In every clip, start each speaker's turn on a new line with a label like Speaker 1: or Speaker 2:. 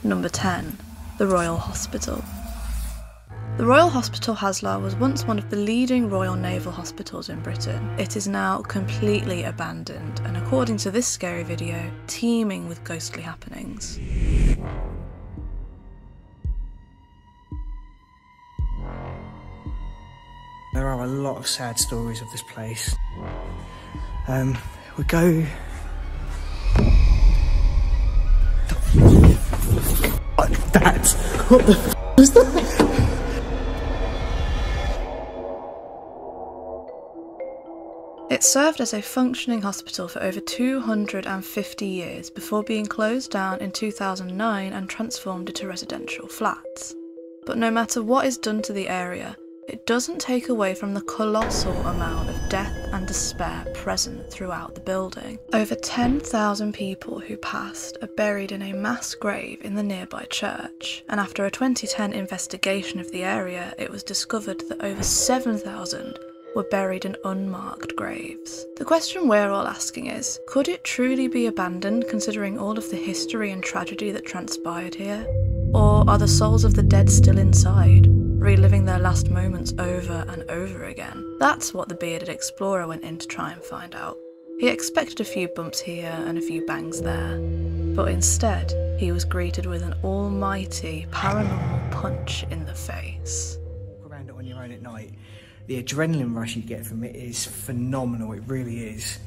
Speaker 1: Number 10. The Royal Hospital. The Royal Hospital Haslar was once one of the leading Royal Naval Hospitals in Britain. It is now completely abandoned and, according to this scary video, teeming with ghostly happenings.
Speaker 2: There are a lot of sad stories of this place. We go... What the f is that?
Speaker 1: It served as a functioning hospital for over 250 years before being closed down in 2009 and transformed into residential flats. But no matter what is done to the area, it doesn't take away from the colossal amount of death and despair present throughout the building. Over 10,000 people who passed are buried in a mass grave in the nearby church, and after a 2010 investigation of the area, it was discovered that over 7,000 were buried in unmarked graves. The question we're all asking is, could it truly be abandoned considering all of the history and tragedy that transpired here? Or are the souls of the dead still inside, reliving their last moments over and over again? That's what the bearded explorer went in to try and find out. He expected a few bumps here and a few bangs there, but instead he was greeted with an almighty paranormal punch in the face.
Speaker 2: Walk around it on your own at night. The adrenaline rush you get from it is phenomenal, it really is.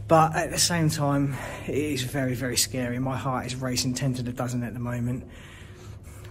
Speaker 2: But at the same time, it is very, very scary. My heart is racing 10 to the dozen at the moment.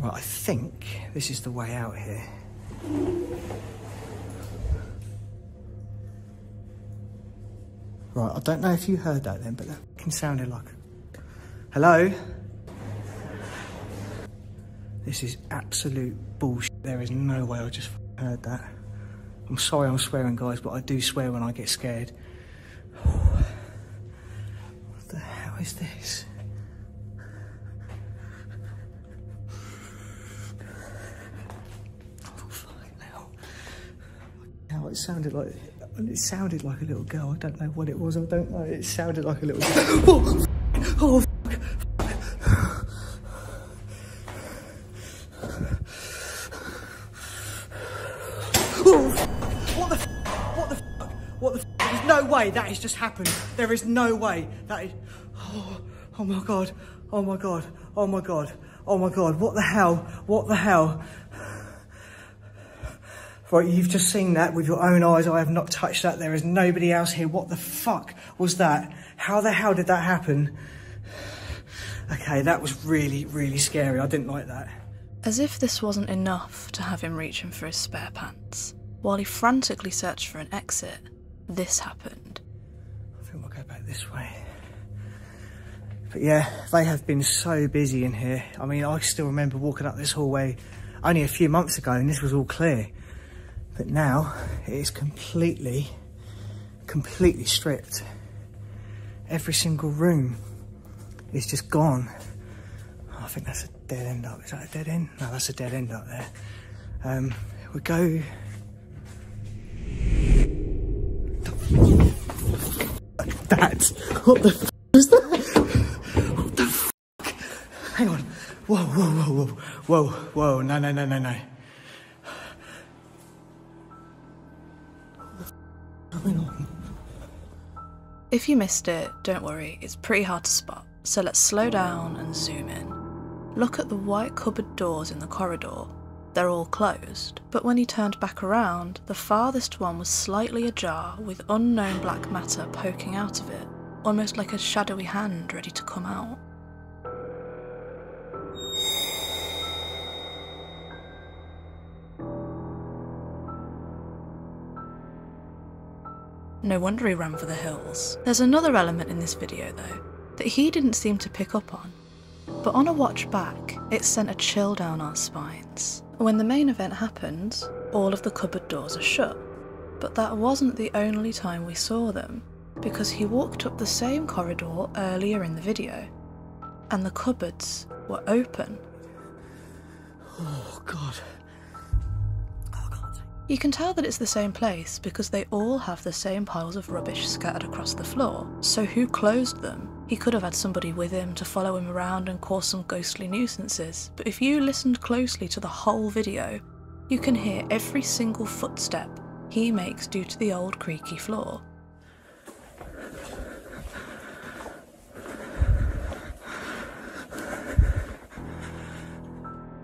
Speaker 2: Well, I think this is the way out here. Right, I don't know if you heard that then, but that fucking sounded like... Hello? This is absolute bullshit. There is no way I just heard that. I'm sorry I'm swearing, guys, but I do swear when I get scared. What the hell is this? Oh, fucking hell. Now it sounded like a little girl. I don't know what it was. I don't know. It sounded like a little girl. Oh, fuck. What the f? There's no way that has just happened. There is no way that is... Oh my god. Oh my god. Oh my god. Oh my god. What the hell? What the hell? Right, you've just seen that with your own eyes. I have not touched that. There is nobody else here. What the fuck was that? How the hell did that happen? Okay, that was really, really scary. I didn't like that.
Speaker 1: As if this wasn't enough to have him reaching for his spare pants, while he frantically searched for an exit, this happened.
Speaker 2: I think we'll go back this way. But yeah, they have been so busy in here. I mean, I still remember walking up this hallway only a few months ago and this was all clear. But now it is completely stripped. Every single room is just gone. Oh, I think that's a dead end up. Is that a dead end? No, that's a dead end up there. We go... What the f is that? What the f? Hang on. Whoa, whoa, whoa, whoa, whoa, whoa, no, no, no, no, no. What the f is going on?
Speaker 1: If you missed it, don't worry, it's pretty hard to spot, so let's slow down and zoom in. Look at the white cupboard doors in the corridor. They're all closed, but when he turned back around, the farthest one was slightly ajar with unknown black matter poking out of it, almost like a shadowy hand ready to come out. No wonder he ran for the hills. There's another element in this video though, that he didn't seem to pick up on. But on a watch back, it sent a chill down our spines. When the main event happened, all of the cupboard doors are shut. But that wasn't the only time we saw them, because he walked up the same corridor earlier in the video, and the cupboards were open.
Speaker 2: Oh god. Oh god.
Speaker 1: You can tell that it's the same place because they all have the same piles of rubbish scattered across the floor, so who closed them? He could have had somebody with him to follow him around and cause some ghostly nuisances, but if you listened closely to the whole video, you can hear every single footstep he makes due to the old creaky floor.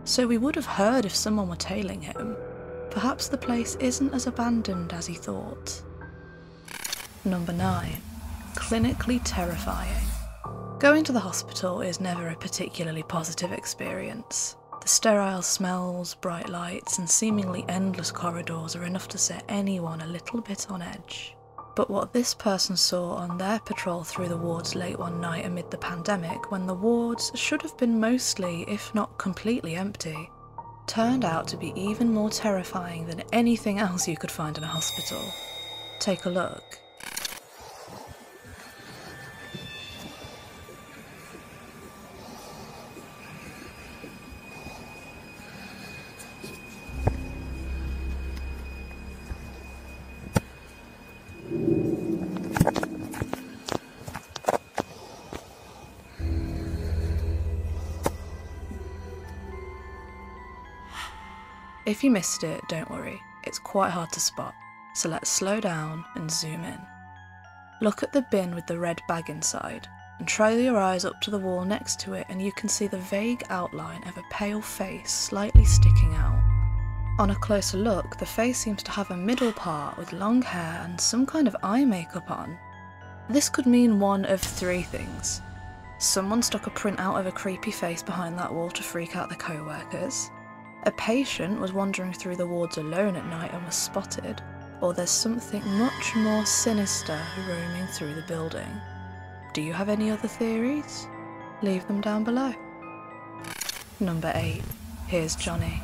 Speaker 1: So we would have heard if someone were tailing him. Perhaps the place isn't as abandoned as he thought. Number 9. Clinically terrifying. Going to the hospital is never a particularly positive experience. The sterile smells, bright lights, and seemingly endless corridors are enough to set anyone a little bit on edge. But what this person saw on their patrol through the wards late one night amid the pandemic, when the wards should have been mostly, if not completely empty, turned out to be even more terrifying than anything else you could find in a hospital. Take a look. If you missed it, don't worry, it's quite hard to spot, so let's slow down and zoom in. Look at the bin with the red bag inside, and try your eyes up to the wall next to it and you can see the vague outline of a pale face slightly sticking out. On a closer look, the face seems to have a middle part with long hair and some kind of eye makeup on. This could mean one of 3 things. Someone stuck a printout of a creepy face behind that wall to freak out the co-workers. A patient was wandering through the wards alone at night and was spotted, or there's something much more sinister roaming through the building. Do you have any other theories? Leave them down below. Number 8. Here's Johnny.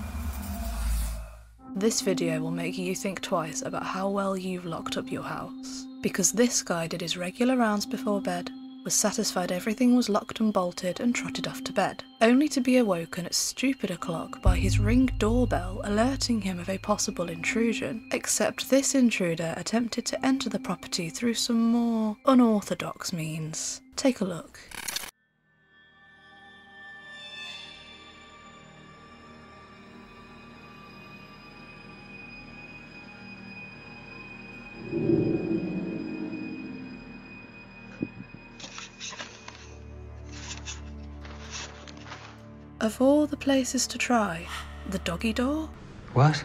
Speaker 1: This video will make you think twice about how well you've locked up your house, because this guy did his regular rounds before bed, was satisfied everything was locked and bolted and trotted off to bed, only to be awoken at stupid o'clock by his Ring doorbell alerting him of a possible intrusion, except this intruder attempted to enter the property through some more unorthodox means. Take a look. Of all the places to try, the doggy door?
Speaker 3: What?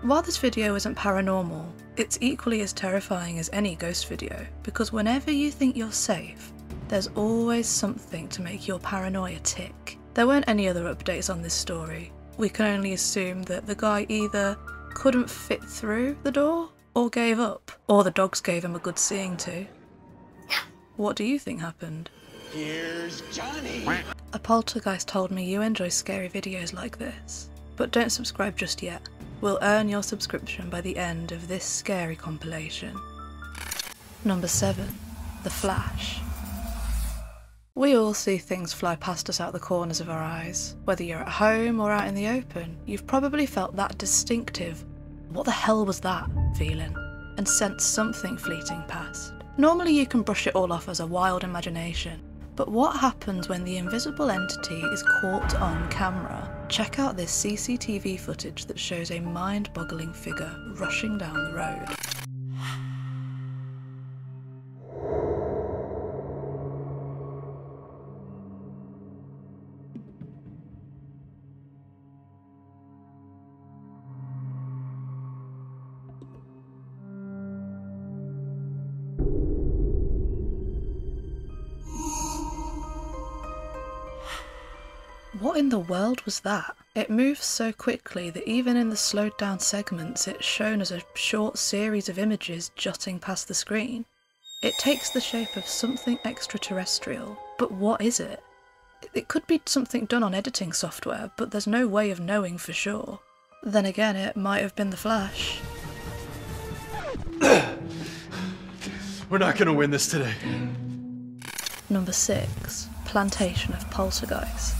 Speaker 1: While this video isn't paranormal, it's equally as terrifying as any ghost video, because whenever you think you're safe, there's always something to make your paranoia tick. There weren't any other updates on this story. We can only assume that the guy either couldn't fit through the door, or gave up, or the dogs gave him a good seeing to. What do you think happened?
Speaker 4: Here's Johnny!
Speaker 1: A poltergeist told me you enjoy scary videos like this, but don't subscribe just yet. We'll earn your subscription by the end of this scary compilation. Number 7. The Flash. We all see things fly past us out the corners of our eyes. Whether you're at home or out in the open, you've probably felt that distinctive "what the hell was that" feeling, and sensed something fleeting past. Normally you can brush it all off as a wild imagination, but what happens when the invisible entity is caught on camera? Check out this CCTV footage that shows a mind-boggling figure rushing down the road. What in the world was that? It moves so quickly that even in the slowed down segments it's shown as a short series of images jutting past the screen. It takes the shape of something extraterrestrial, but what is it? It could be something done on editing software, but there's no way of knowing for sure. Then again, it might have been the Flash.
Speaker 4: We're not gonna win this today.
Speaker 1: Number 6. Plantation of Poltergeists.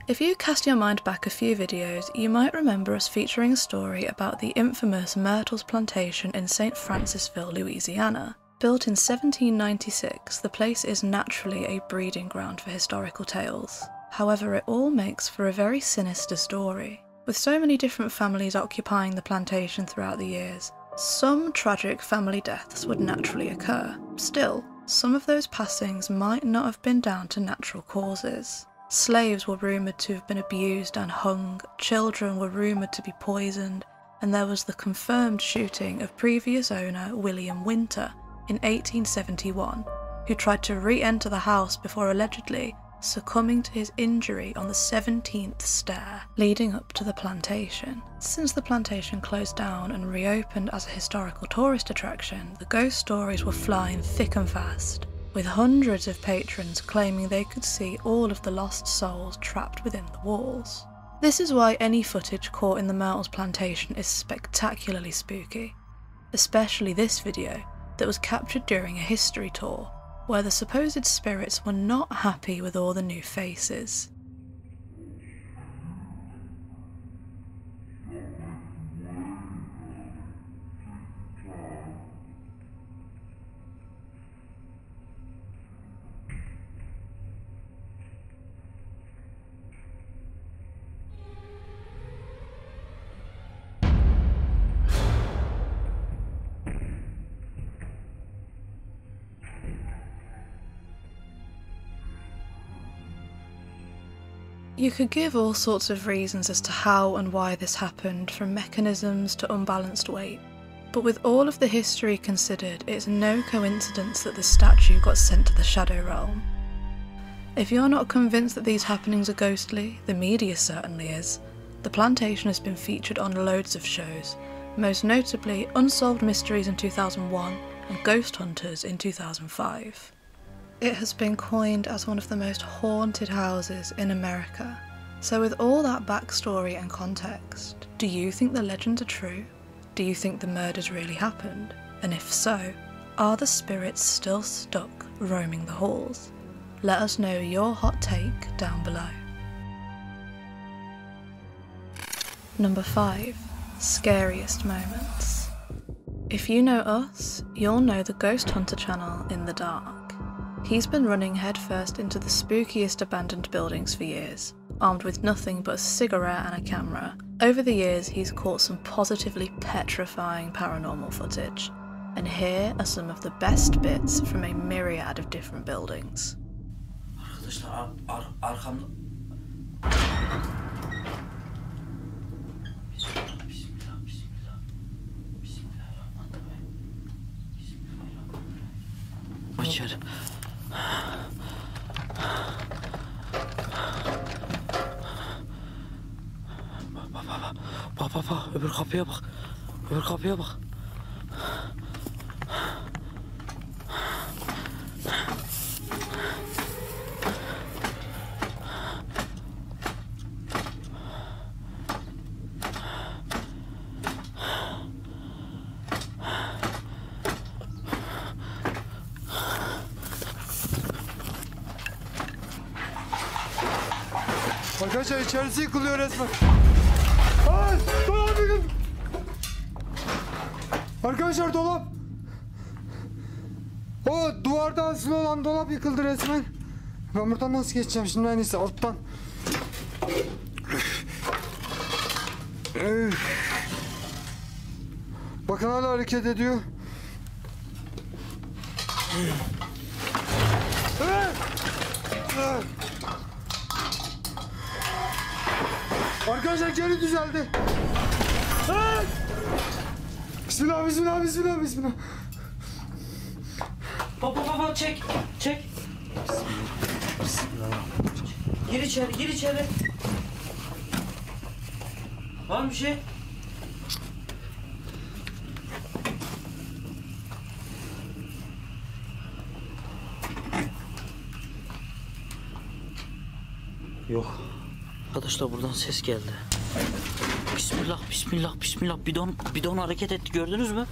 Speaker 1: If you cast your mind back a few videos, you might remember us featuring a story about the infamous Myrtles Plantation in St. Francisville, Louisiana. Built in 1796, the place is naturally a breeding ground for historical tales. However, it all makes for a very sinister story. With so many different families occupying the plantation throughout the years, some tragic family deaths would naturally occur. Still, some of those passings might not have been down to natural causes. Slaves were rumoured to have been abused and hung, children were rumoured to be poisoned, and there was the confirmed shooting of previous owner William Winter in 1871, who tried to re-enter the house before allegedly succumbing to his injury on the 17th stair leading up to the plantation. Since the plantation closed down and reopened as a historical tourist attraction, the ghost stories were flying thick and fast, with hundreds of patrons claiming they could see all of the lost souls trapped within the walls. This is why any footage caught in the Myrtles plantation is spectacularly spooky, especially this video that was captured during a history tour, where the supposed spirits were not happy with all the new faces. You could give all sorts of reasons as to how and why this happened, from mechanisms to unbalanced weight, but with all of the history considered, it's no coincidence that the statue got sent to the Shadow Realm. If you're not convinced that these happenings are ghostly, the media certainly is. The plantation has been featured on loads of shows, most notably Unsolved Mysteries in 2001 and Ghost Hunters in 2005. It has been coined as one of the most haunted houses in America. So with all that backstory and context, do you think the legends are true? Do you think the murders really happened? And if so, are the spirits still stuck roaming the halls? Let us know your hot take down below. Number 5. Scariest moments. If you know us, you'll know the Ghost Hunter channel in the dark. He's been running headfirst into the spookiest abandoned buildings for years, armed with nothing but a cigarette and a camera. Over the years, he's caught some positively petrifying paranormal footage, and here are some of the best bits from a myriad of different buildings.
Speaker 3: Arkadaşlar arkamda... İçeri. Bak, öbür kapıya bak. Öbür kapıya bak.
Speaker 5: Arkadaşlar içerisi yıkılıyor resmen. Ay, dolap yıkıldı. Arkadaşlar dolap. O duvarda asılı olan dolap yıkıldı resmen. Ben buradan nasıl geçeceğim şimdi, en iyisi alttan. Bakın hala hareket ediyor. Arkadaşlar geri düzeldi. Bismillah, bismillah, bismillah, bismillah.
Speaker 3: Baba çek. Bismillah. Gir içeri. Var mı bir şey? Yok. Arkadaşlar buradan ses geldi. Bismillah. Bidon hareket etti, gördünüz mü?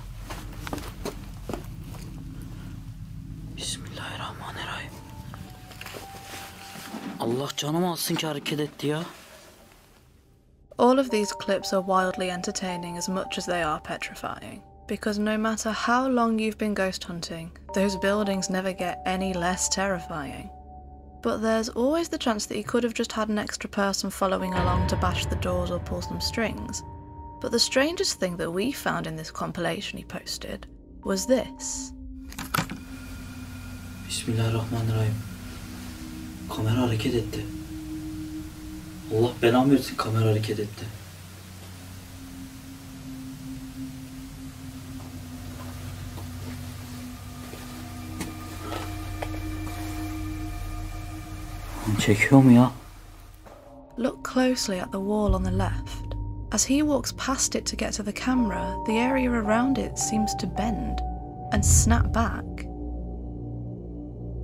Speaker 3: Bismillahirrahmanirrahim. Allah canımı alsın ki hareket etti ya.
Speaker 1: All of these clips are wildly entertaining as much as they are petrifying. because no matter how long you've been ghost hunting, those buildings never get any less terrifying. But there's always the chance that he could have just had an extra person following along to bash the doors or pull some strings. But the strangest thing that we found in this compilation he posted was this.
Speaker 3: Bismillahirrahmanirrahim. Kamera hareket etti. Allah belamı versin, kamera hareket etti. Çekiyor mu ya?
Speaker 1: Look closely at the wall on the left. As he walks past it to get to the camera, the area around it seems to bend and snap back.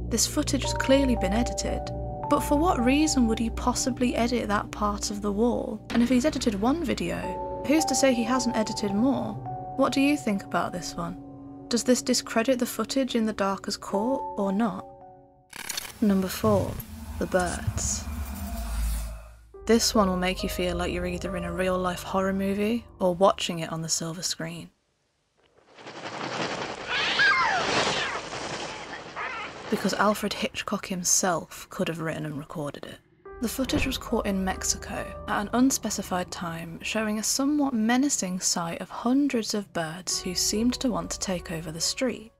Speaker 1: This footage has clearly been edited, but for what reason would he possibly edit that part of the wall? And if he's edited one video, who's to say he hasn't edited more? What do you think about this one? Does this discredit the footage in the Darker's court or not? Number 4. The birds. This one will make you feel like you're either in a real-life horror movie or watching it on the silver screen. Because Alfred Hitchcock himself could have written and recorded it. The footage was caught in Mexico at an unspecified time, showing a somewhat menacing sight of hundreds of birds who seemed to want to take over the street.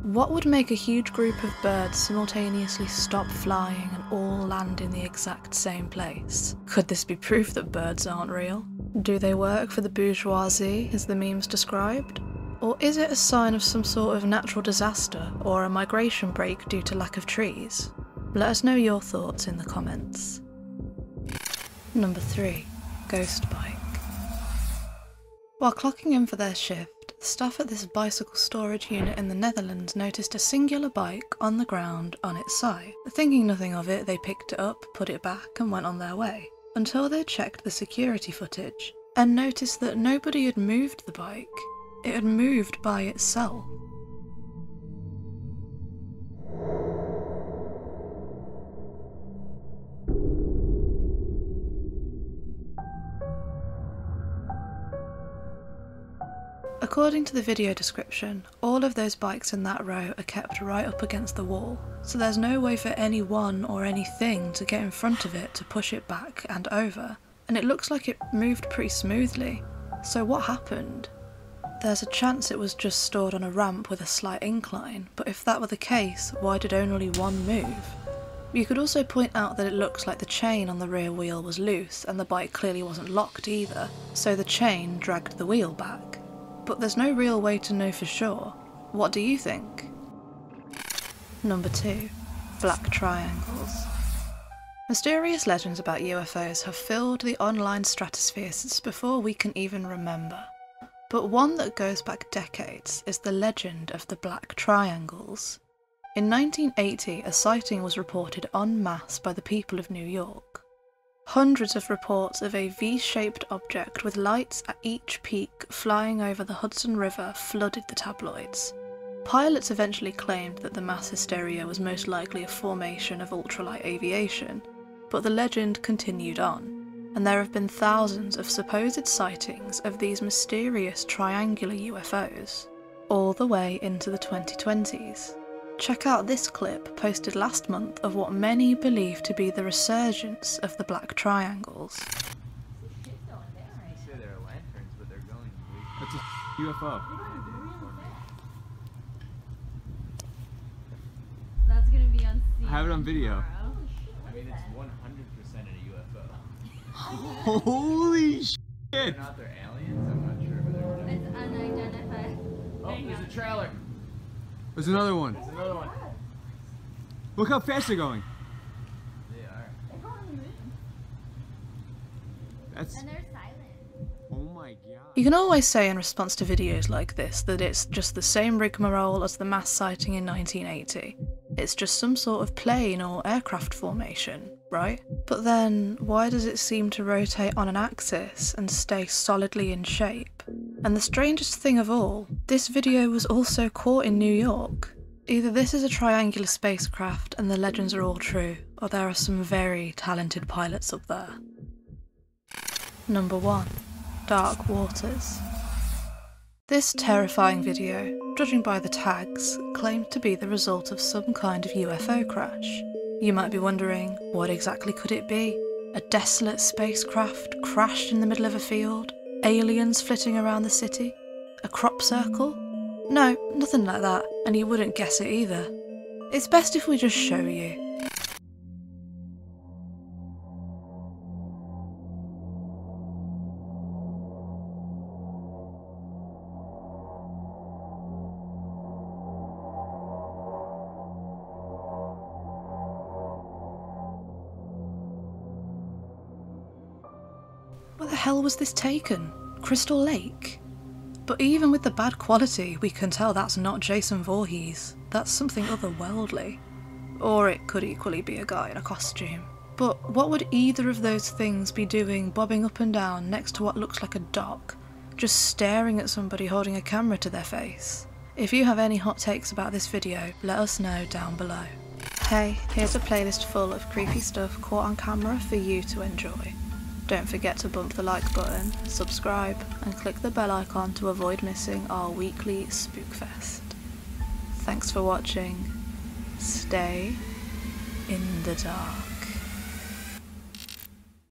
Speaker 1: What would make a huge group of birds simultaneously stop flying and all land in the exact same place? Could this be proof that birds aren't real? Do they work for the bourgeoisie, as the memes described? Or is it a sign of some sort of natural disaster or a migration break due to lack of trees? Let us know your thoughts in the comments. Number 3. Ghost bike. While clocking in for their shift, the staff at this bicycle storage unit in the Netherlands noticed a singular bike on the ground on its side. Thinking nothing of it, they picked it up, put it back and went on their way, until they checked the security footage and noticed that nobody had moved the bike. It had moved by itself. According to the video description, all of those bikes in that row are kept right up against the wall, so there's no way for anyone or anything to get in front of it to push it back and over, and it looks like it moved pretty smoothly. So what happened? There's a chance it was just stored on a ramp with a slight incline, but if that were the case, why did only one move? You could also point out that it looks like the chain on the rear wheel was loose and the bike clearly wasn't locked either, so the chain dragged the wheel back. But there's no real way to know for sure. What do you think? Number 2. Black triangles. Mysterious legends about UFOs have filled the online stratosphere since before we can even remember. But one that goes back decades is the legend of the black triangles. In 1980, a sighting was reported en masse by the people of New York. Hundreds of reports of a V-shaped object with lights at each peak flying over the Hudson River flooded the tabloids. Pilots eventually claimed that the mass hysteria was most likely a formation of ultralight aviation, but the legend continued on, and there have been thousands of supposed sightings of these mysterious triangular UFOs, all the way into the 2020s. Check out this clip posted last month of what many believe to be the resurgence of the black triangles.
Speaker 6: That's a UFO.
Speaker 7: That's gonna be on scene.
Speaker 6: I have it on video.
Speaker 8: I mean, it's 100% a UFO.
Speaker 6: Holy shit!
Speaker 8: They're not their aliens? I'm not sure who they're.
Speaker 7: It's unidentified.
Speaker 8: Oh, there's a trailer.
Speaker 6: There's another one.
Speaker 8: There's another one.
Speaker 6: Look how fast they're going.
Speaker 8: They are.
Speaker 6: That's.
Speaker 7: And they're silent.
Speaker 6: Oh my god.
Speaker 1: You can always say in response to videos like this that it's just the same rigmarole as the mass sighting in 1980. It's just some sort of plane or aircraft formation. right? But then, why does it seem to rotate on an axis and stay solidly in shape? And the strangest thing of all, this video was also caught in New York. Either this is a triangular spacecraft and the legends are all true, or there are some very talented pilots up there. Number 1. Dark Waters. This terrifying video, judging by the tags, claimed to be the result of some kind of UFO crash. You might be wondering, what exactly could it be? A desolate spacecraft crashed in the middle of a field? Aliens flitting around the city? A crop circle? No, nothing like that, and you wouldn't guess it either. It's best if we just show you. Where the hell was this taken? Crystal Lake? But even with the bad quality, we can tell that's not Jason Voorhees. That's something otherworldly. Or it could equally be a guy in a costume. But what would either of those things be doing bobbing up and down next to what looks like a dock, just staring at somebody holding a camera to their face? If you have any hot takes about this video, let us know down below. Hey, here's a playlist full of creepy stuff caught on camera for you to enjoy. Don't forget to bump the like button, subscribe, and click the bell icon to avoid missing our weekly SPOOKFEST. Thanks for watching. Stay in the dark.